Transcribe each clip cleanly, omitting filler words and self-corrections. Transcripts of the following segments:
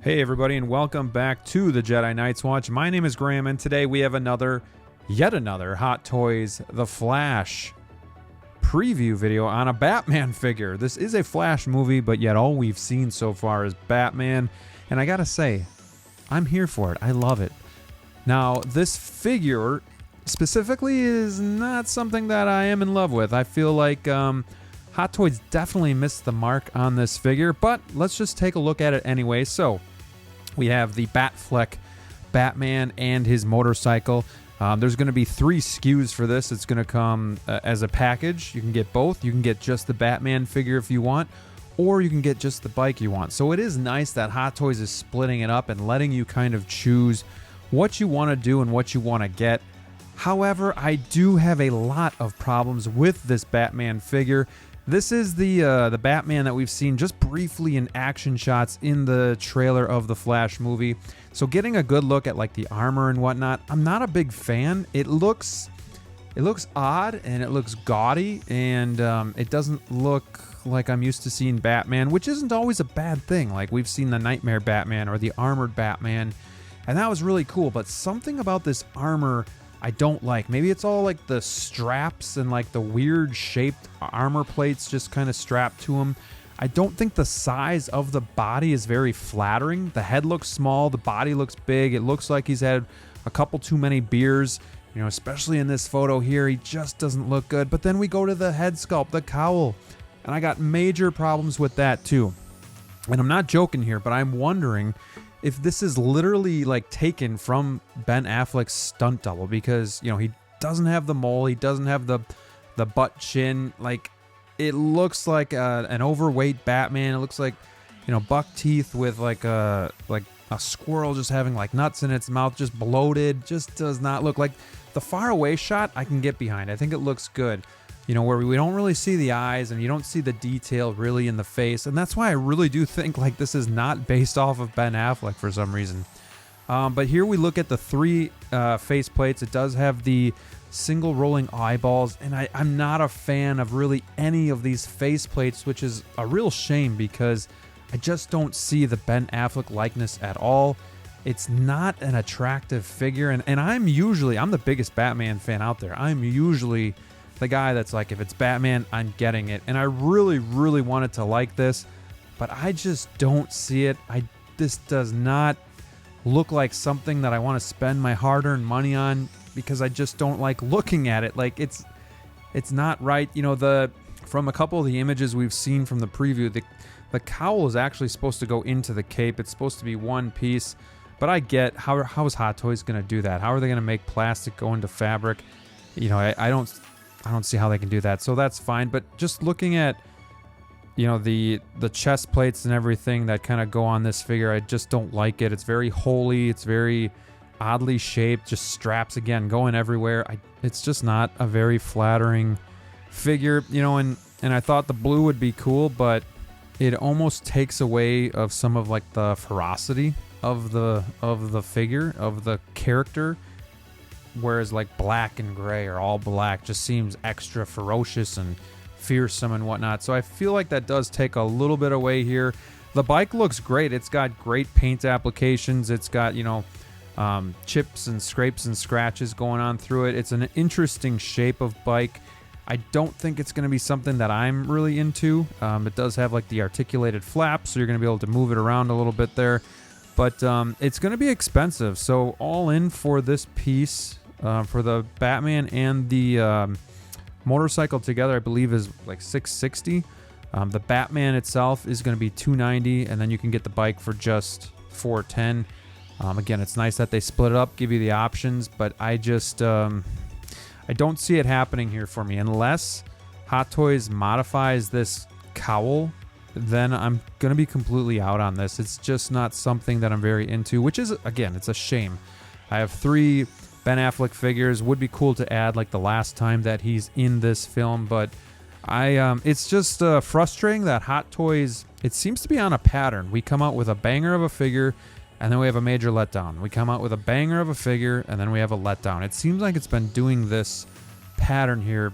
Hey everybody, and welcome back to the Jedi Knights Watch. My name is Graham, and today we have yet another Hot Toys The Flash preview video on a Batman figure. This is a Flash movie, but yet all we've seen so far is Batman, and I gotta say, I'm here for it. I love it. Now, this figure specifically is not something that I am in love with. I feel like Hot Toys definitely missed the mark on this figure, but let's just take a look at it anyway. So, we have the Batfleck Batman and his motorcycle. There's going to be 3 SKUs for this. It's going to come as a package. You can get both. You can get just the Batman figure if you want, or you can get just the bike you want. So it is nice that Hot Toys is splitting it up and letting you kind of choose what you want to do and what you want to get. However, I do have a lot of problems with this Batman figure. This is the Batman that we've seen just briefly in action shots in the trailer of the Flash movie. So getting a good look at like the armor and whatnot, I'm not a big fan. It looks odd and it looks gaudy, and it doesn't look like I'm used to seeing Batman, which isn't always a bad thing. Like we've seen the Nightmare Batman or the Armored Batman, and that was really cool. But something about this armor I don't like. Maybe it's all like the straps and like the weird shaped armor plates just kind of strapped to him. I don't think the size of the body is very flattering. The head looks small, the body looks big. It looks like he's had a couple too many beers, you know, especially in this photo here. He just doesn't look good. But then we go to the head sculpt, the cowl, and I got major problems with that too. And I'm not joking here, but I'm wondering if this is literally like taken from Ben Affleck's stunt double, because, you know, he doesn't have the mole, he doesn't have the butt chin. Like, it looks like an overweight Batman. It looks like, you know, buck teeth with like a squirrel just having like nuts in its mouth, just bloated. Just does not look like the far away shot. I can get behind. I think it looks good. You know, where we don't really see the eyes and you don't see the detail really in the face. And that's why I really do think like this is not based off of Ben Affleck for some reason. But here we look at the 3 face plates. It does have the single rolling eyeballs. And I'm not a fan of really any of these face plates, which is a real shame because I just don't see the Ben Affleck likeness at all. It's not an attractive figure. And I'm the biggest Batman fan out there. I'm usually the guy that's like, if it's Batman, I'm getting it. And I really, really wanted to like this, but I just don't see it. This does not look like something that I want to spend my hard-earned money on, because I just don't like looking at it. Like, it's not right. You know, from a couple of the images we've seen from the preview, the cowl is actually supposed to go into the cape. It's supposed to be one piece, but I get how is Hot Toys going to do that? How are they going to make plastic go into fabric? You know, I don't see how they can do that, so that's fine. But just looking at, you know, the chest plates and everything that kind of go on this figure, I just don't like it. It's very holey. It's very oddly shaped. Just straps again going everywhere. It's just not a very flattering figure, you know. And I thought the blue would be cool, but it almost takes away of some of like the ferocity of the figure, of the character. Whereas like black and gray or all black just seems extra ferocious and fearsome and whatnot. So I feel like that does take a little bit away here. The bike looks great. It's got great paint applications. It's got, you know, chips and scrapes and scratches going on through it. It's an interesting shape of bike. I don't think it's going to be something that I'm really into. It does have like the articulated flaps, so you're going to be able to move it around a little bit there. But it's going to be expensive. So all in for this piece, for the Batman and the motorcycle together, I believe is like $660. The Batman itself is going to be $290, and then you can get the bike for just $410. Again, it's nice that they split it up, give you the options, but I just I don't see it happening here for me unless Hot Toys modifies this cowl. Then I'm going to be completely out on this. It's just not something that I'm very into, which is, again, it's a shame. I have 3 Ben Affleck figures. Would be cool to add like the last time that he's in this film, but it's just frustrating that Hot Toys, it seems to be on a pattern. We come out with a banger of a figure, and then we have a major letdown. We come out with a banger of a figure, and then we have a letdown. It seems like it's been doing this pattern here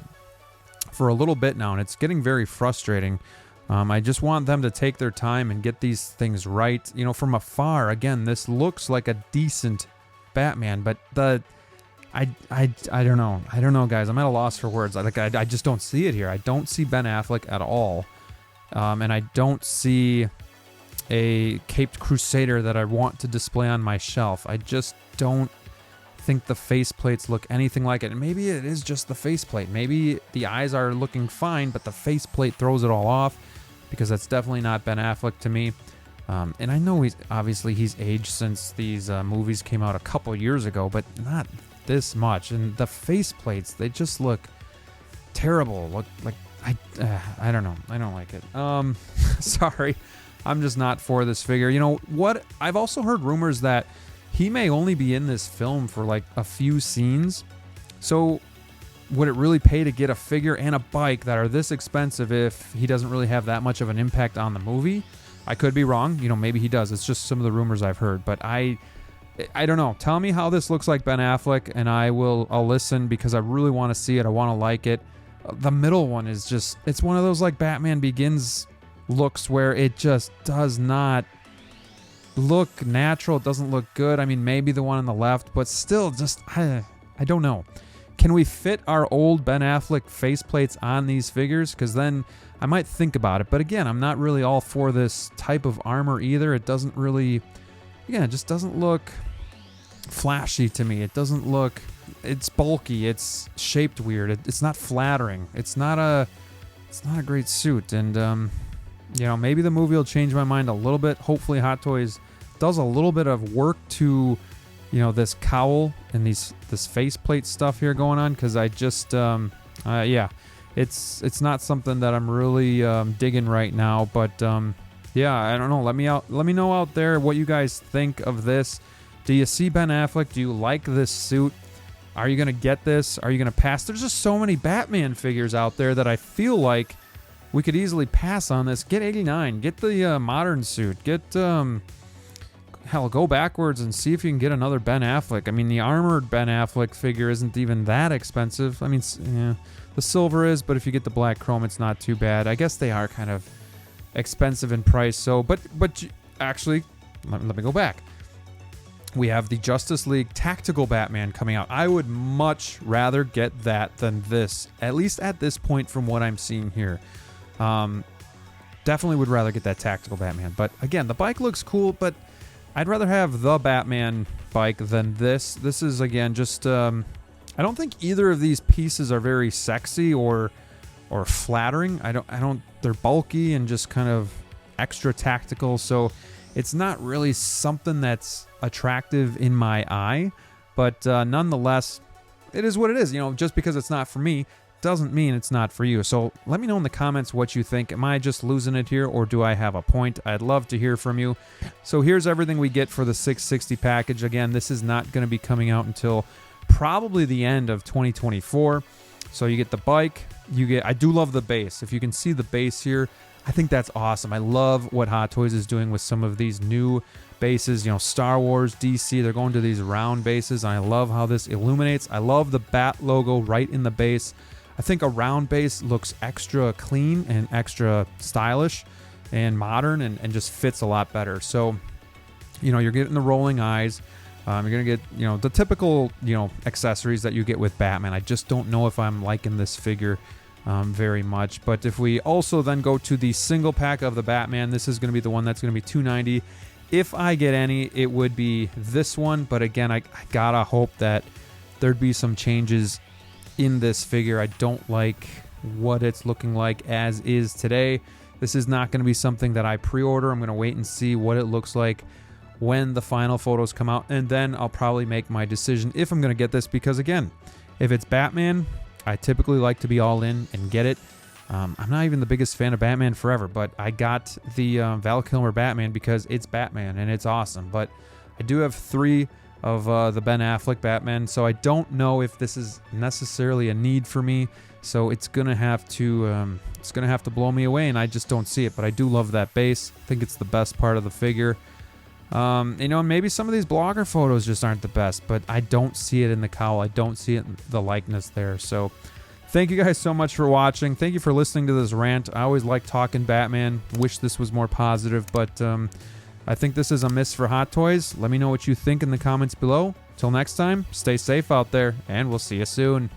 for a little bit now, and it's getting very frustrating. I just want them to take their time and get these things right. You know, from afar, again, this looks like a decent Batman, but I don't know. I don't know, guys. I'm at a loss for words. I just don't see it here. I don't see Ben Affleck at all. And I don't see a caped crusader that I want to display on my shelf. I just don't think the faceplates look anything like it. And maybe it is just the faceplate. Maybe the eyes are looking fine, but the faceplate throws it all off, because that's definitely not Ben Affleck to me. And I know he's aged since these movies came out a couple years ago, but not this much. And the faceplates, they just look terrible. Look like I don't know. I don't like it. Sorry. I'm just not for this figure. You know what? I've also heard rumors that he may only be in this film for like a few scenes. So would it really pay to get a figure and a bike that are this expensive if he doesn't really have that much of an impact on the movie? I could be wrong. You know, maybe he does. It's just some of the rumors I've heard. But I don't know. Tell me how this looks like Ben Affleck, and I'll listen, because I really want to see it. I want to like it. The middle one is just, it's one of those like Batman Begins looks where it just does not look natural. It doesn't look good. I mean, maybe the one on the left, but still just, I don't know. Can we fit our old Ben Affleck faceplates on these figures? Because then I might think about it. But again, I'm not really all for this type of armor either. It doesn't really, it just doesn't look flashy to me. It doesn't look, it's bulky. It's shaped weird. It's not flattering. It's not a great suit. And, you know, maybe the movie will change my mind a little bit. Hopefully Hot Toys does a little bit of work to, you know, this cowl and this faceplate stuff here going on, because I just yeah, it's not something that I'm really digging right now. But yeah, I don't know. Let me know out there what you guys think of this. Do you see Ben Affleck? Do you like this suit? Are you gonna get this? Are you gonna pass? There's just so many Batman figures out there that I feel like we could easily pass on this. Get 89. Get the modern suit. Get hell, go backwards and see if you can get another Ben Affleck. I mean, the armored Ben Affleck figure isn't even that expensive. I mean, yeah, the silver is, but if you get the black chrome, it's not too bad. I guess they are kind of expensive in price. So, but actually, let me go back. We have the Justice League Tactical Batman coming out. I would much rather get that than this, at least at this point from what I'm seeing here. Definitely would rather get that Tactical Batman. But again, the bike looks cool, but I'd rather have the Batman bike than this. This is, again, just I don't think either of these pieces are very sexy or flattering. I don't they're bulky and just kind of extra tactical, so it's not really something that's attractive in my eye. But nonetheless, it is what it is. You know, just because it's not for me doesn't mean it's not for you. So let me know in the comments what you think. Am I just losing it here, or do I have a point? I'd love to hear from you. So here's everything we get for the 660 package. Again, this is not going to be coming out until probably the end of 2024. So you get the bike. I do love the base. If you can see the base here, I think that's awesome. I love what Hot Toys is doing with some of these new bases. You know, Star Wars, DC, they're going to these round bases. And I love how this illuminates. I love the bat logo right in the base. I think a round base looks extra clean and extra stylish and modern, and just fits a lot better. So, you know, you're getting the rolling eyes. You're going to get, you know, the typical, you know, accessories that you get with Batman. I just don't know if I'm liking this figure very much. But if we also then go to the single pack of the Batman, this is going to be the one that's going to be $290. If I get any, it would be this one. But again, I gotta hope that there'd be some changes in this figure. I don't like what it's looking like as is today. This is not going to be something that I pre-order. I'm going to wait and see what it looks like when the final photos come out, and then I'll probably make my decision if I'm going to get this, because again, if it's Batman, I typically like to be all in and get it. I'm not even the biggest fan of Batman Forever, but I got the Val Kilmer Batman because it's Batman and it's awesome. But I do have 3 of the Ben Affleck Batman, so I don't know if this is necessarily a need for me. So it's gonna have to blow me away, and I just don't see it. But I do love that base. I think it's the best part of the figure. You know, maybe some of these blogger photos just aren't the best, but I don't see it in the cowl. I don't see it in the likeness there. So Thank you guys so much for watching. Thank you for listening to this rant. I always like talking Batman. Wish this was more positive, but I think this is a miss for Hot Toys. Let me know what you think in the comments below. Till next time, stay safe out there, and we'll see you soon.